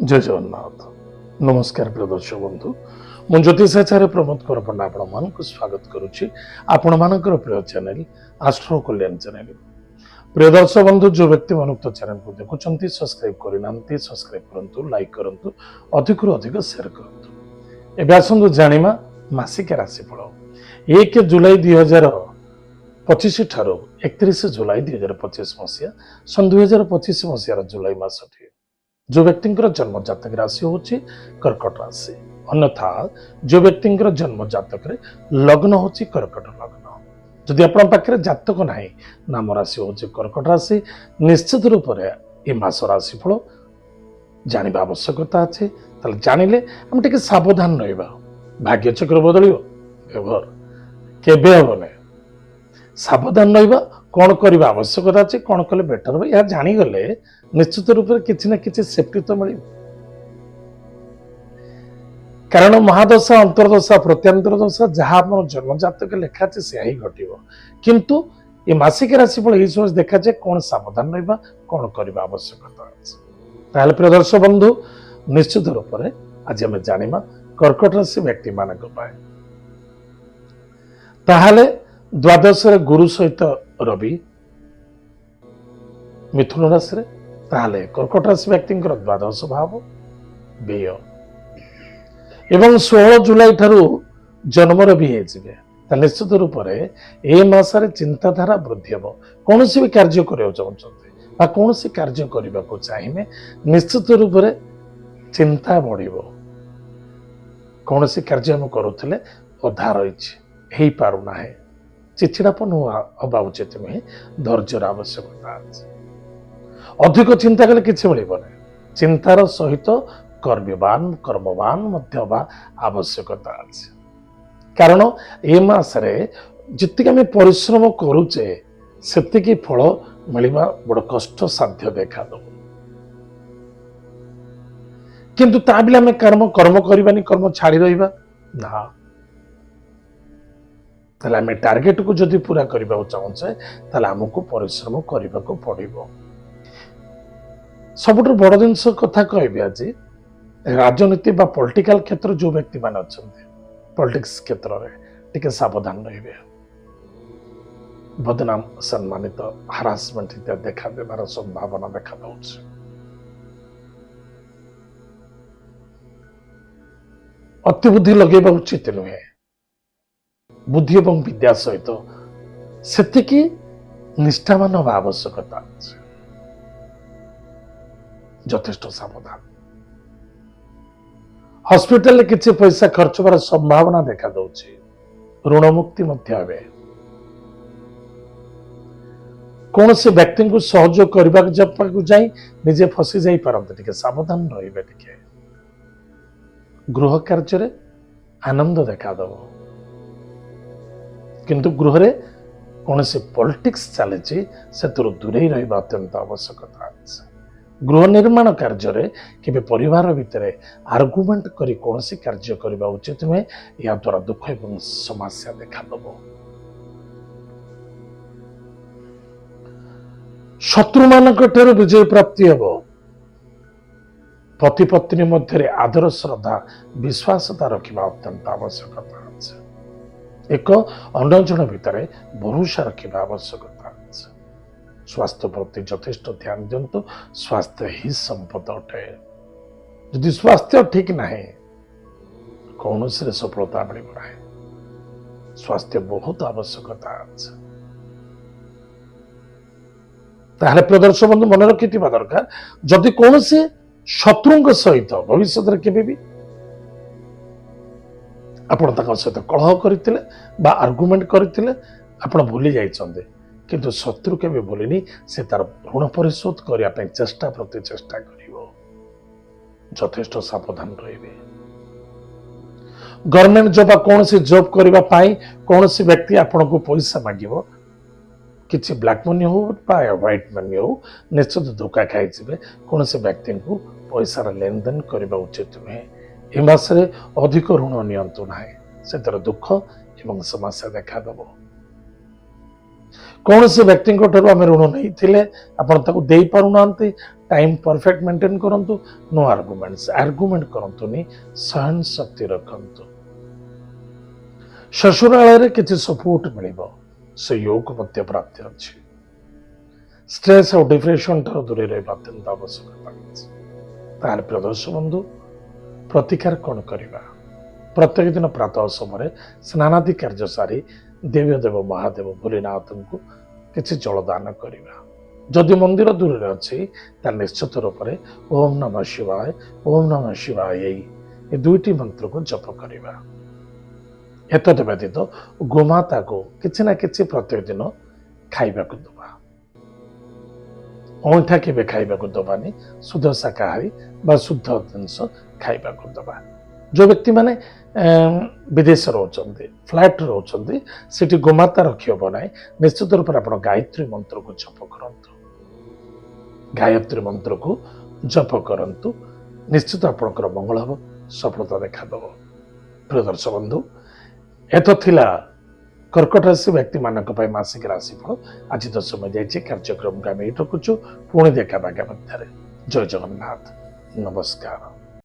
जय जगन्नाथ नमस्कार प्रिय दर्शक बंधु मु ज्योतिषाचार्य प्रमोद करपंडा आपण मान स्वागत करुच्ची आपण मानकर प्रिय चैनल आस्ट्रो कल्याण चैनल। प्रिय दर्शक बंधु जो व्यक्ति मनुक्त चैनल को देखुंत सब्सक्राइब करना सब्सक्राइब करूँ लाइक करूँ अधिक अधिक शेयर करूँ। एवं आसतु जाना मासिक राशिफल 1 जुलाई 2025 ठारू 31 जुलाई 2025 मसीहा सन 2025 मसीहार जुलाई मासटी जो व्यक्ति जन्म जातक राशि होची कर्कट राशि, अन्यथा जो व्यक्ति जन्म जातक लग्न होची कर्कट लग्न। जदि आपन पाखरे जातक नाही नाम राशि होची कर्कट राशि, निश्चित रूप से ये मास राशि फल जानिबा आवश्यकता अछि। ताले जानिले हम टिके सावधान रहिबा। भाग्य चक्र बदलियो व्यवहार केबे होबने, सावधान रहिबा। कौन करबा आवश्यकता अछि, कौन कले बेटर हो, या जानी गले निश्चित रूप से किछि ना किछि सेफ्टी तो मिल। कारण महादशा अंतर्दशा प्रत्यंतर दशा जहाँ आप जन्म जातक लेखा है से ही घटिव, किंतु ये मासिक राशिफल यही समझ देखा जाए कौन सावधान रहिबा, कौन करबा आवश्यकता अछि। ताहले प्रिय दर्शक बंधु निश्चित रूप से आज आम जानिबा कर्कट राशि व्यक्ति मानक पाए। ताहले द्वादश गुरु सहित रवि मिथुन राशि ताहले कर्कट राशि व्यक्ति द्वादश भाव व्यय एवं 16 जुलाई ठारू जन्मर भी हो निश्चित रूप से ए मासरे चिंताधारा वृद्धि हम। कौन भी कार्य करने चाहते कौन कार्य करने को चाहिए निश्चित रूप से चिंता बढ़। कौन कार्य हम करुले अधा रही पारना है, चिड़चिड़ापन हवा उचित नुहे, धैर्यर आवश्यकता अच्छे। अधिक चिंता कले किसी मिलने, चिंतार सहित कर्मवान आवश्यकता अच्छे। कारण ए मासरे जितक आम परिश्रम करुचे सेतिकी फल मिलवा बड़ कष्ट साध्य देखा दो। किंतु ता बिले आम कर्म करवानी, कर्म छाड़ी रहिबा ना। ताले आम टार्गेट को जदि पूरा करबा चाहूचे ताले हमको परिश्रम करने को पड़िबो। सबुठ बड़ जिनस कथा कहबी आज राजनीति बा पॉलिटिकल क्षेत्र जो व्यक्ति मान अच्छा पॉलिटिक्स क्षेत्र में टिके सावधान रहिबे। बदनाम सम्मानित हारासमेंट इत्यादि देखा देवार संभावना देखा दउछ। अति बुद्धि लगेबा उचित नुहे। बुद्धि एवं विद्या सहित सेतिकी निष्ठावान हवा आवश्यकता अछि। यथेष्ट सावधान। हॉस्पिटल में किसी पैसा खर्च होवार संभावना देखा दउछि। ऋण मुक्ति मध्य हेबे। कौन से व्यक्ति को सहयोग करने जाई निजे फसी जाई पारंते, टिके सावधान रहिबे। टिके गृह कार्य रे आनंद देखा दब, किंतु गृह रे कौन से पॉलिटिक्स चली से दूरे रहिबा अत्यंत आवश्यकता अछि। गृह निर्माण कार्य रे केबे परिवार भितर आर्गुमेंट करी कौन सी कार्य करबा उचित नुहे। या द्वारा दुख एवं समस्या देखा दब। शत्रु मानक ठाରୁ विजय प्राप्ति हेब। पति पत्नी मध्य आदर श्रद्धा विश्वासता रखा अत्यंत आवश्यकता अछि। एक अन्य जन भितर भरोसा रखा आवश्यकता अछि। स्वास्थ्य प्रति यथेष्ट ध्यान दिंतु। स्वास्थ्य ही संपद अटे। यदि स्वास्थ्य ठीक ना कौन से सफलता मिल ना। स्वास्थ्य बहुत आवश्यकता अछि। ताहले प्रिय दर्शक बंधु मन रखि दरकार जदि कौन से शत्रु सहित भविष्य केबे भी आपण तक सहित कलह करथिले बा आर्गुमेंट करथिले आपण भूली जाइछन्ते, किंतु शत्रु केबे भूलिनी। से तार ऋण परिशोध करिया पे चेष्टा प्रति चेष्टा करिवो। यथेष्ट सावधान रहिबे। गवर्नमेंट जॉब कौन सी जॉब करबा पाई कौन सी व्यक्ति आपण को पैसा मागिवो, किसी ब्लैक मनी हो बा व्हाइट मनी हो, निश्चित धोखा खाई कौन से व्यक्ति को पैसार लेन देन करबा उचित नुहे। ए मासरे अधिक ऋण नियंतु ना, से दुख एवं समस्या देखा दब। कौन से व्यक्ति आम ऋण नहीं आप दे पारना टाइम परफेक्ट मेंटेन करंतु नो आर्गुमेंट्स आर्गुमेंट करंतुनी सहन शक्ति रखंतु ससुराल किसी सपोर्ट मिल से योग मध्य प्राप्ति अच्छी स्ट्रेस और डिप्रेशन ठार दूरे रहा अत्यंत आवश्यक तार प्रिय दर्शक बंधु प्रतिकार कौन करवा प्रत्येक दिन प्रातः समय स्नानादि कार्य सारी देवदेव महादेव भोलेनाथ को किसी जलदान करवा जदि मंदिर दूर अच्छी निश्चित रूप से ओम नमः शिवाय ये दुईटी मंत्र को जप करवा एतद व्यतीत गोमाता को किसी ना किसी प्रत्येक दिन खाइबा को दबा अंठा के खाइबा को दबानी शुद्ध शाकाहारी बा शुद्ध जिनस खाइबा को दबा जो व्यक्ति माने विदेश रोचंती फ्लैट रोचंती सेठी गोमाता रखी हम ना निश्चित रूप से आप गायत्री मंत्र को जप करंतु गायत्री मंत्र को जप करंतु निश्चित आपणकर मंगल हम सफलता देखादब प्रिय दर्शक बंधु एत थिला कर्कट राशि व्यक्ति मानक मासिक राशिफल आज तो समय जाइए कार्यक्रम को आम रखुचु पुणी देखा बागा मध्य जय जगन्नाथ नमस्कार।